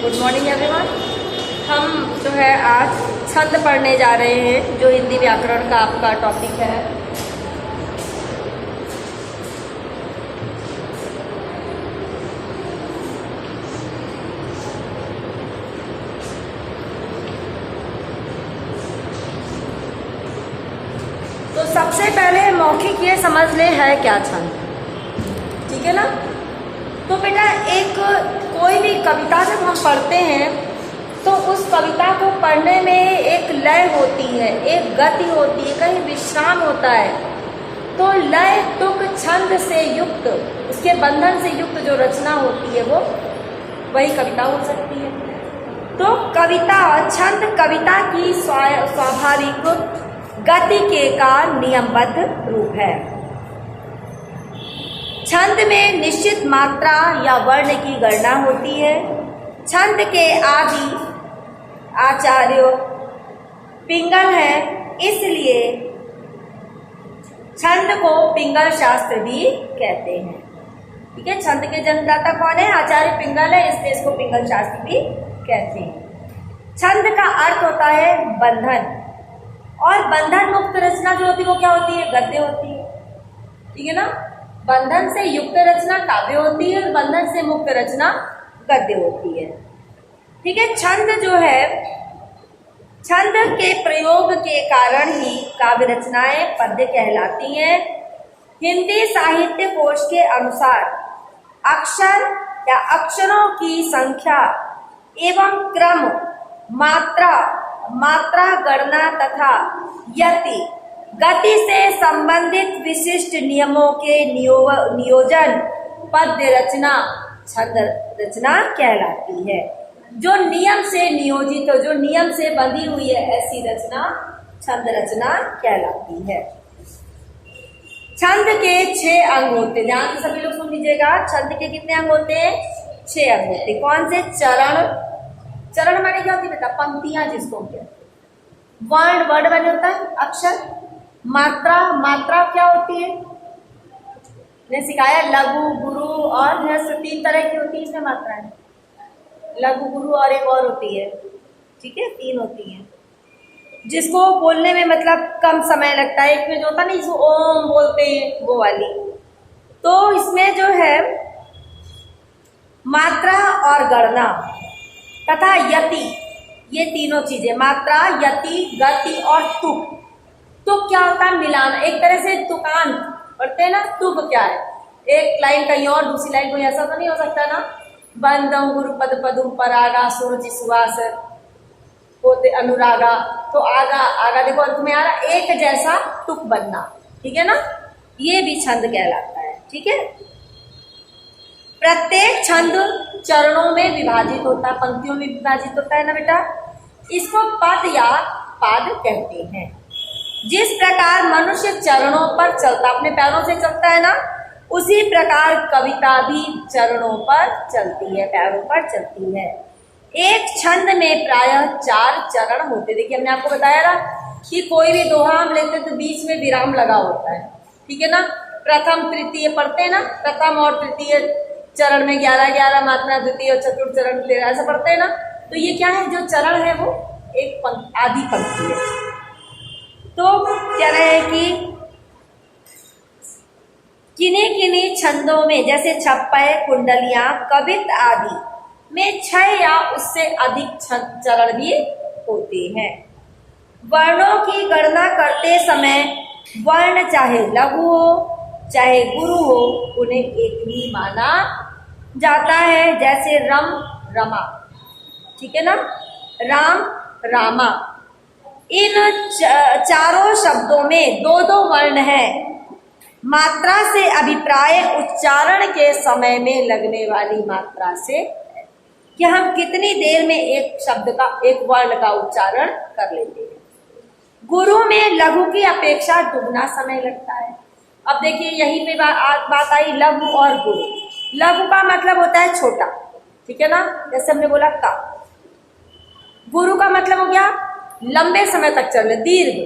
Good morning everyone. हम जो है आज छंद पढ़ने जा रहे हैं, जो हिंदी व्याकरण का आपका टॉपिक है। तो सबसे पहले मौखिक ये समझ ले है क्या छंद, ठीक है ना। तो बेटा एक कोई भी कविता जब हम पढ़ते हैं तो उस कविता को पढ़ने में एक लय होती है, एक गति होती है, कहीं विश्राम होता है। तो लय तुक छंद से युक्त, उसके बंधन से युक्त जो रचना होती है वो वही कविता हो सकती है। तो कविता छंद कविता की स्वाभाविक गति के का नियमबद्ध रूप है। छंद में निश्चित मात्रा या वर्ण की गणना होती है। छंद के आदि आचार्य पिंगल है, इसलिए छंद को पिंगल शास्त्र भी कहते हैं। ठीक है, छंद के जन्मदाता कौन है? आचार्य पिंगल है, इसलिए इसको पिंगल शास्त्र भी कहते हैं। छंद का अर्थ होता है बंधन, और बंधन मुक्त रचना जो होती है वो क्या होती है? गद्य होती है। ठीक है ना। बंधन से युक्त रचना काव्य होती है और बंधन से मुक्त रचना गद्य होती है। ठीक है। छंद जो है, छंद के प्रयोग के कारण ही काव्य रचनाएं पद्य कहलाती हैं। हिंदी साहित्य कोश के अनुसार अक्षर या अक्षरों की संख्या एवं क्रम, मात्रा गणना तथा यति गति से संबंधित विशिष्ट नियमों के नियोजन पद्य रचना छंद रचना कहलाती है। जो नियम से नियोजित हो, जो नियम से बंधी हुई है, ऐसी रचना छंद रचना कहलाती है। छंद के 6 अंग होते हैं। ध्यान से सभी लोग सुन लीजिएगा। छंद के कितने अंग होते हैं? 6 अंग होते हैं। कौन से? चरण माने क्या होती है बेटा? पंक्तियां जिसको कहते हैं। वर्ण माने होता है अक्षर। मात्रा क्या होती है? ने सिखाया लघु, गुरु और ह्रस्व, 3 तरह की होती है इसमें मात्राएं। लघु, गुरु और एक और होती है। ठीक है, 3 होती है, जिसको बोलने में मतलब कम समय लगता है। एक में जो होता नहीं, इसको ओम बोलते हैं, वो वाली। तो इसमें जो है मात्रा और गणना तथा यति, ये तीनों चीजें, मात्रा, यति, गति और तुक। तुक क्या होता है? मिलाना। एक तरह से तुकान पढ़ते हैं ना, तुक क्या है? एक लाइन कहीं और दूसरी लाइन कोई, ऐसा तो नहीं हो सकता ना। बंदम गुरु पद पदुम परागा सूरज सुवास होते अनुरागा। तो आगा देखो अंत में आ रहा, एक जैसा तुक बनना। ठीक है ना, ये भी छंद कहलाता है। ठीक है। प्रत्येक छंद चरणों में विभाजित होता है, पंक्तियों में विभाजित होता है ना बेटा। इसको पद या पाद कहते हैं। जिस प्रकार मनुष्य चरणों पर चलता, अपने पैरों से चलता है ना, उसी प्रकार कविता भी चरणों पर चलती है, पैरों पर चलती है। एक छंद में प्रायः 4 चरण होते। देखिए हमने आपको बताया ना कि कोई भी दोहा हम लेते तो बीच में विराम लगा होता है। ठीक है ना। प्रथम तृतीय पढ़ते हैं ना, प्रथम और तृतीय चरण में 11 मात्रा, द्वितीय और चतुर्थ चरण 13, ऐसा पढ़ते हैं ना। तो ये क्या है? जो चरण है वो एक आधी पंक्ति है। तो कह रहे हैं कि किन्हीं छंदों में, जैसे छप्पय, कुंडलियां, कवित आदि में 6 या उससे अधिक चरण भी होते हैं। वर्णों की गणना करते समय वर्ण चाहे लघु हो चाहे गुरु हो, उन्हें एक ही माना जाता है। जैसे रम, रमा। ठीक है ना। राम, रामा। इन चारों शब्दों में 2 वर्ण हैं। मात्रा से अभिप्राय उच्चारण के समय में लगने वाली मात्रा से, कि हम कितनी देर में एक शब्द का, एक वर्ण का उच्चारण कर लेते हैं। गुरु में लघु की अपेक्षा दुगना समय लगता है। अब देखिए यहीं पे बात आई लघु और गुरु। लघु का मतलब होता है छोटा। ठीक है ना, जैसे हमने बोला का। गुरु का मतलब हो गया लंबे समय तक चलने, दीर्घ।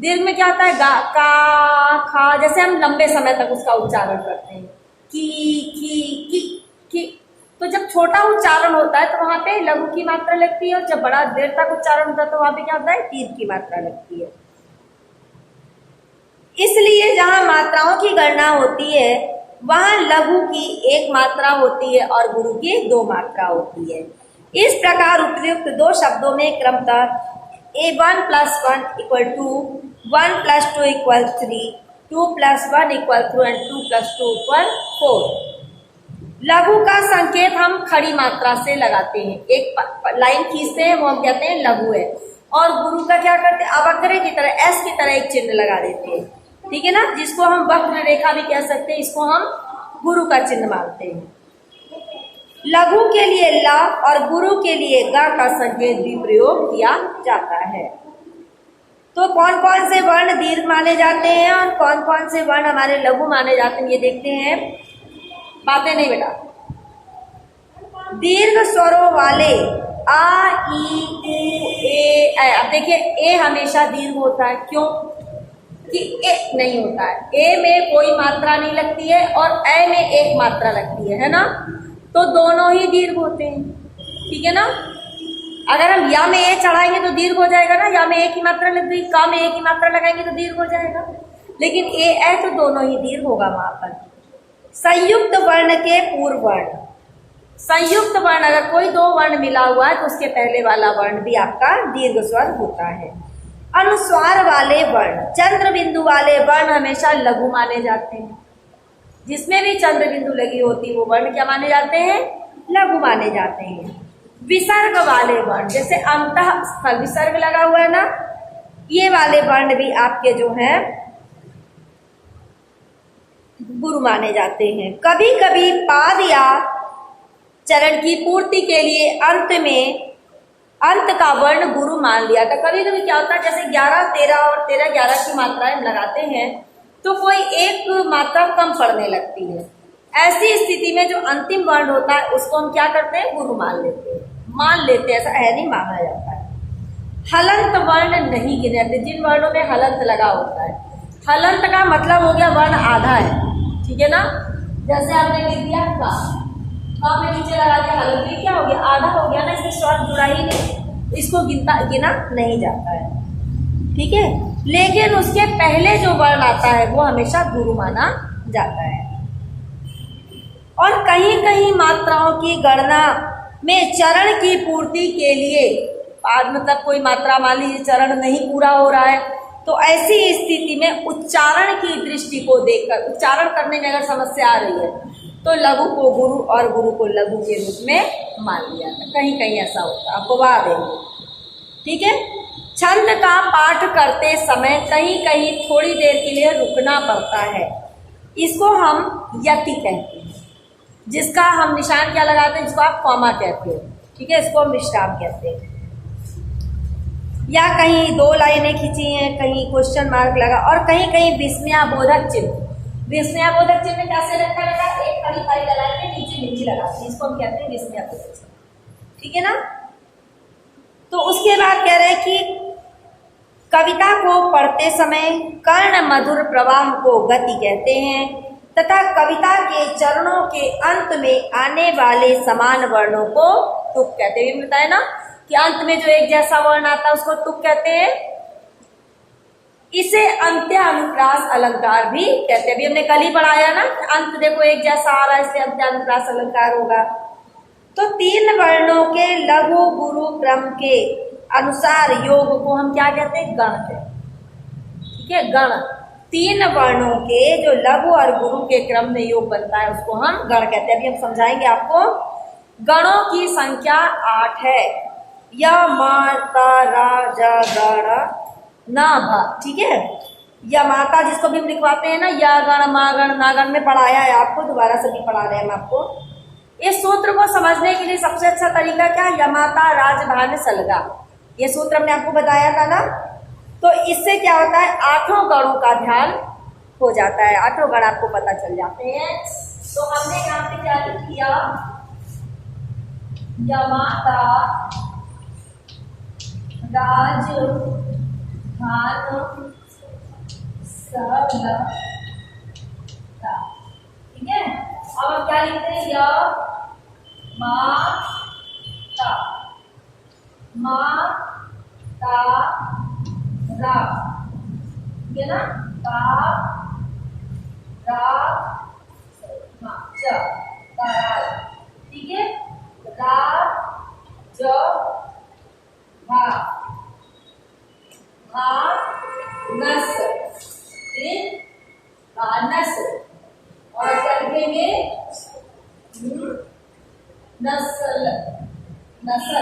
दीर्घ में क्या होता है? गा, का, खा, जैसे हम लंबे समय तक उसका उच्चारण करते हैं। की, तो जब छोटा उच्चारण होता है तो वहां पे लघु की मात्रा लगती है, और जब बड़ा देर तक उच्चारण होता है तो वहां पे क्या होता है, दीर्घ की मात्रा लगती है। इसलिए जहां मात्राओं की गणना होती है वहां लघु की एक मात्रा होती है और गुरु की दो मात्रा होती है। इस प्रकार उपयुक्त दो शब्दों में क्रमतः A1 + 1 = 2, 1 + 2 = 3, 2 + 1 = 2 and 2 + 2 = 4। लघु का संकेत हम खड़ी मात्रा से लगाते हैं, एक लाइन खींचते हैं, वो हम कहते हैं लघु है। और गुरु का क्या करते हैं, अवक्र की तरह एस की तरह एक चिन्ह लगा देते हैं, ठीक है ना, जिसको हम वक्र रेखा भी कह सकते हैं, इसको हम गुरु का चिन्ह मानते हैं। लघु के लिए ल और गुरु के लिए ग का संकेत भी प्रयोग किया जाता है। तो कौन कौन से वर्ण दीर्घ माने जाते हैं और कौन कौन से वर्ण हमारे लघु माने जाते हैं, ये देखते हैं। बातें नहीं बेटा। दीर्घ स्वरों वाले आ, ई, उ, ए, ऐ। अब देखिए ए हमेशा दीर्घ होता है, क्यों कि ए नहीं होता है, ए में कोई मात्रा नहीं लगती है और ए में एक मात्रा लगती है ना, तो दोनों ही दीर्घ होते हैं, ठीक है ना। अगर हम या में ए चढ़ाएंगे तो दीर्घ हो जाएगा ना, या में एक ही मात्रा लग गई, का में एक ही मात्रा लगाएंगे तो दीर्घ हो जाएगा, लेकिन ए ए तो दोनों ही दीर्घ होगा वहां पर। संयुक्त वर्ण के पूर्व वर्ण, संयुक्त वर्ण अगर कोई दो वर्ण मिला हुआ है तो उसके पहले वाला वर्ण भी आपका दीर्घ स्वर होता है। अनुस्वार वाले वर्ण, चंद्र बिंदु वाले वर्ण हमेशा लघु माने जाते हैं, जिसमें भी चंद्र बिंदु लगी होती है वो वर्ण क्या माने जाते हैं, लघु माने जाते हैं। विसर्ग वाले वर्ण, जैसे अंतः स्थल विसर्ग लगा हुआ है ना, ये वाले वर्ण भी आपके जो है गुरु माने जाते हैं। कभी कभी पाद या चरण की पूर्ति के लिए अंत का वर्ण गुरु मान लिया था। कभी कभी क्या होता है, जैसे 11, 13 और 13, 11 की मात्राएं हम लगाते हैं तो कोई एक मात्रा कम पड़ने लगती है। ऐसी स्थिति में जो अंतिम वर्ण होता है उसको हम क्या करते हैं, गुरु मान लेते हैं, ऐसा है नहीं, माना जाता है। हलंत वर्ण नहीं गिने जाते, जिन वर्णों में हलंत लगा होता है। हलंत का मतलब हो गया वर्ण आधा है, ठीक है ना। जैसे आपने लिख दिया का, आपने नीचे लगा दिया हलंत, क्या हो गया, आधा हो गया ना, इससे स्वर जुड़ा ही नहीं, इसको गिना नहीं जाता है, ठीक है। लेकिन उसके पहले जो वर्ण आता है वो हमेशा गुरु माना जाता है। और कहीं कहीं मात्राओं की गणना में चरण की पूर्ति के लिए, मतलब कोई मात्रा मान लीजिए चरण नहीं पूरा हो रहा है, तो ऐसी स्थिति में उच्चारण की दृष्टि को देखकर, उच्चारण करने में अगर समस्या आ रही है तो लघु को गुरु और गुरु को लघु के रूप में मान लिया था। कहीं कहीं ऐसा होता है, आपको बता देंगे, ठीक है। छंद का पाठ करते समय कहीं कहीं थोड़ी देर के लिए रुकना पड़ता है, इसको हम यति कहते हैं, जिसका हम निशान क्या लगाते हैं, जिसको आप कॉमा कहते हो, ठीक है, इसको हम विश्राम कहते हैं। या कहीं दो लाइनें खींची हैं, कहीं क्वेश्चन मार्क लगा, और कहीं कहीं विस्मयाबोधक चिन्ह। विस्मयाबोधक चिन्ह कैसे रखा रहता है, एक खड़ी फाइल लगा के नीचे नीचे लगाते हैं, इसको हम कहते हैं विस्मयाबोधक चिन्ह, ठीक है ना। तो उसके बाद कह रहे हैं कि कविता को पढ़ते समय कर्ण मधुर प्रवाह को गति कहते हैं, तथा कविता के चरणों के अंत में आने वाले समान वर्णों को तुक कहते हैं। बताया ना कि अंत में जो एक जैसा वर्ण आता है उसको तुक कहते हैं। इसे अंत्यानुप्रास अलंकार भी कहते हैं। अभी हमने कल ही पढ़ाया ना, अंत देखो एक जैसा आ रहा है, इससे अंत्यानुप्रास अलंकार होगा। तो 3 वर्णों के लघु गुरु क्रम के अनुसार योग को हम क्या कहते हैं, गण कहते हैं, ठीक है। गण 3 वर्णों के जो लघु और गुरु के क्रम में योग बनता है उसको हम गण कहते हैं। अभी हम समझाएंगे आपको। गणों की संख्या 8 है, य माता राजा गण ना भा, ठीक है। या माता जिसको भी हम लिखवाते हैं ना, या गण मा गण ना गण में पढ़ाया है आपको, दोबारा से भी पढ़ा रहे हैं हम आपको। इस सूत्र को समझने के लिए सबसे अच्छा तरीका क्या है, यमाता राजभान सलगा, ये सूत्र हमने आपको बताया था ना। तो इससे क्या होता है, 8 गणों का ध्यान हो जाता है, 8 गण आपको पता चल जाते हैं। तो हमने यहाँ पे क्या लिख दिया, यमाता राजभान सलगा, ठीक है। अब हम क्या लिखते हैं, माता, माता रा, ठीक है ना, ता रा मा च, ताराज, ठीक है, रा ज भा, भा नस, ठीक, भानस, और क्या लिखेंगे, नस्ल, नस्ल,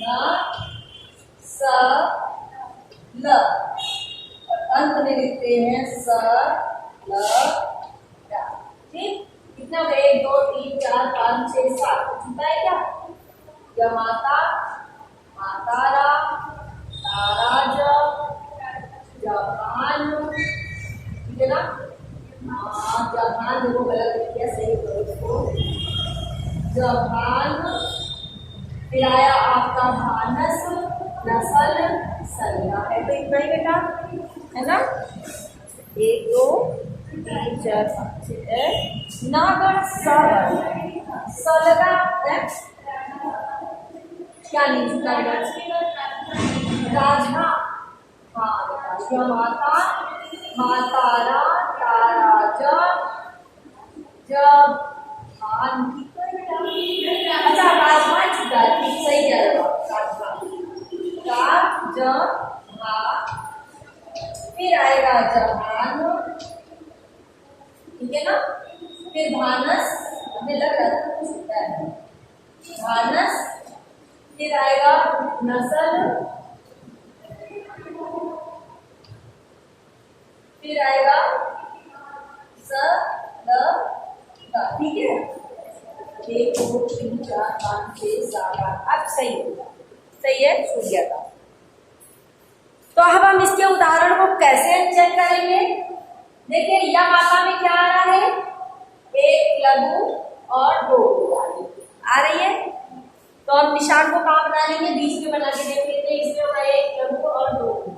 न स ल, और अंत में लिखते हैं स ल रा, ठीक, कितना हो गया, 1 2 3 4 5 6 7, छूटा है क्या, य माता, मातारा, ताराज, जभान, ठीक है ना, जभान देखो गलत लिख दिया, सही करो इसको, जभान, फिर आया आपका भानस, नस्ल, सल्ला, है तो इतना ही बेटा, है ना, 1 2 3 4 5 6 नागर सर, सलगा है क्या नहीं चुका राजा, हाँ माता, मातारा, ताराज, जब भान, अच्छा राजमान चुका है, ठीक, सही कह रहे हो आप, फिर आएगा जहान, ठीक है ना, फिर भानस, हमें लग रहा है भानस, फिर आएगा नस्ल, फिर आएगा स ल ता, ठीक है, 1 2 3 4 5 6 7 8, अब सही होगा, सही है, छूट गया था। तो अब हम इसके उदाहरण को कैसे चेक करेंगे, देखिए यह माता में क्या आ रहा है, 1 लघु और 2 गुरु आ रही है, तो हम निशान को कहाँ बना लेंगे, बीच में बना के देख लेते हैं, इसमें होगा 1 लघु और 2 गुरु,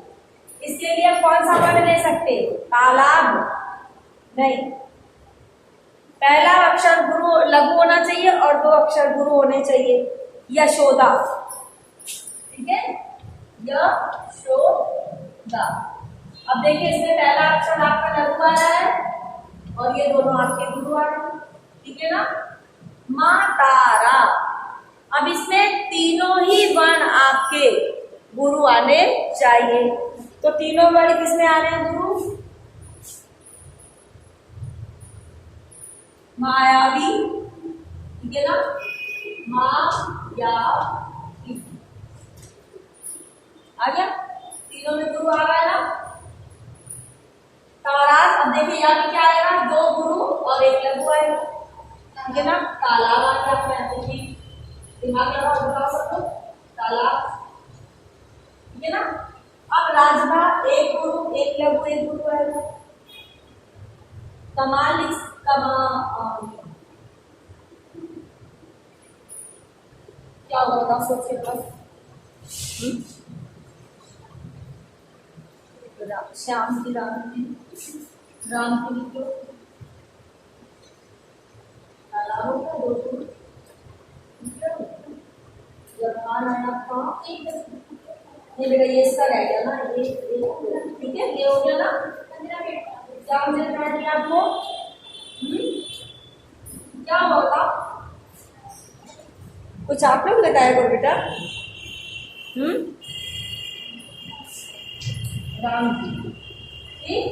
इसके लिए हम कौन सा वर्ण ले सकते हैं, तालाब नहीं, पहला अक्षर गुरु लघु होना चाहिए और 2 अक्षर गुरु होने चाहिए, यशोदा, ठीक है, यशोदा। अब देखिए इसमें पहला अक्षर आपका लघु आ रहा है और ये दोनों आपके गुरु आ रहे हैं, ठीक है ना, मातारा, अब इसमें तीनों ही वर्ण आपके गुरु आने चाहिए, तो तीनों वर्ण किसमें आ रहे हैं गुरु, मायावी, ठीक है ना, मायावी आ गया, तीनों में गुरु आ रहा है ना, ताराज, अब देखिए यहाँ पे क्या आएगा, 2 गुरु और 1 लघु आएगा, ठीक है ना, तालाब आ गया, आपको दिमाग लगाओ, बता सकते, तालाब, ठीक है ना, अब राजभा 1 गुरु 1 लघु 1 गुरु आएगा, कमाल, क्या होगा बताओ, सोचिए श्याम की राम की लिखो, तालाबों का 2 गुरु, जबान आया था, ये बेटा ये इसका रह गया ना, ये ठीक है, ये हो गया ना, क्या मुझे बता दिया आपको, क्या होगा, कुछ आप लोग बताएगा बेटा, राम जी, ठीक,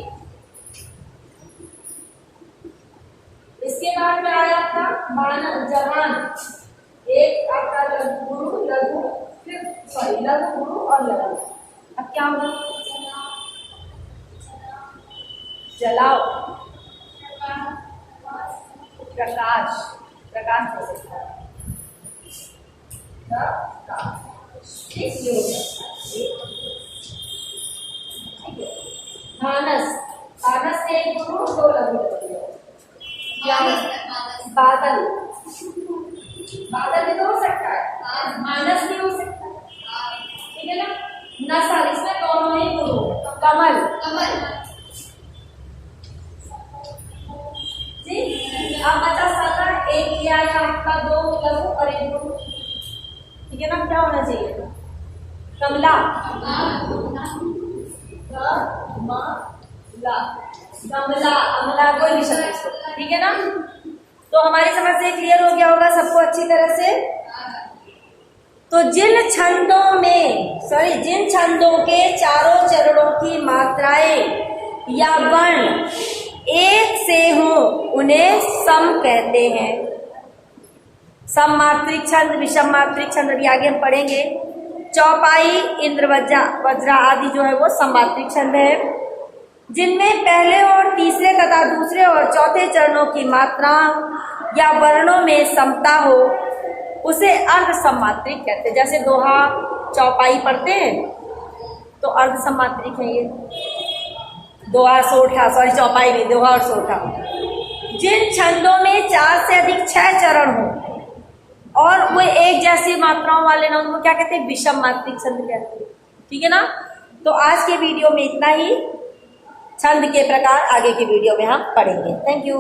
इसके बाद में आया था जवान, 1 आपका गुरु लघु, फिर सॉरी लघु गुरु और लघु, अब क्या होगा, जलाओ, प्रकाश, प्रकाश हो सकता है, ठीक है, मानस, मानस से 1 गुरु 2 लघु, बादल, बादल भी तो हो सकता है, मानस भी हो सकता है, ठीक है ना, नसल, इसमें दोनों ही गुरु, कमल, जी, अब बचा सारा 1 किया आपका 2 लघु ठीक है ना, क्या होना चाहिए? कमला, कमला, अमला, कोई भी शब्द, ठीक है ना। तो हमारी समझ से क्लियर हो गया होगा सबको अच्छी तरह से। तो जिन छंदों के चारों चरणों की मात्राएं या वर्ण एक से हो उन्हें सम कहते हैं। सम मात्रिक छंद, विषम मात्रिक छंद अभी आगे हम पढ़ेंगे। चौपाई, इंद्र वज्रा आदि जो है वो सममात्रिक छंद है, जिनमें पहले और तीसरे तथा दूसरे और चौथे चरणों की मात्रा या वर्णों में समता हो उसे अर्ध सममात्रिक कहते हैं। जैसे दोहा, चौपाई पढ़ते हैं तो अर्ध सममात्रिक है ये। दोहा, सोठा, सॉरी चौपाई नहीं, दोहा और सोठा। जिन छंदों में 4 से अधिक 6 चरण हो और वो एक जैसी मात्राओं वाले ना, उनको क्या कहते हैं? विषम मात्रिक छंद कहते हैं। ठीक है ना। तो आज के वीडियो में इतना ही। छंद के प्रकार आगे के वीडियो में हम पढ़ेंगे। Thank you.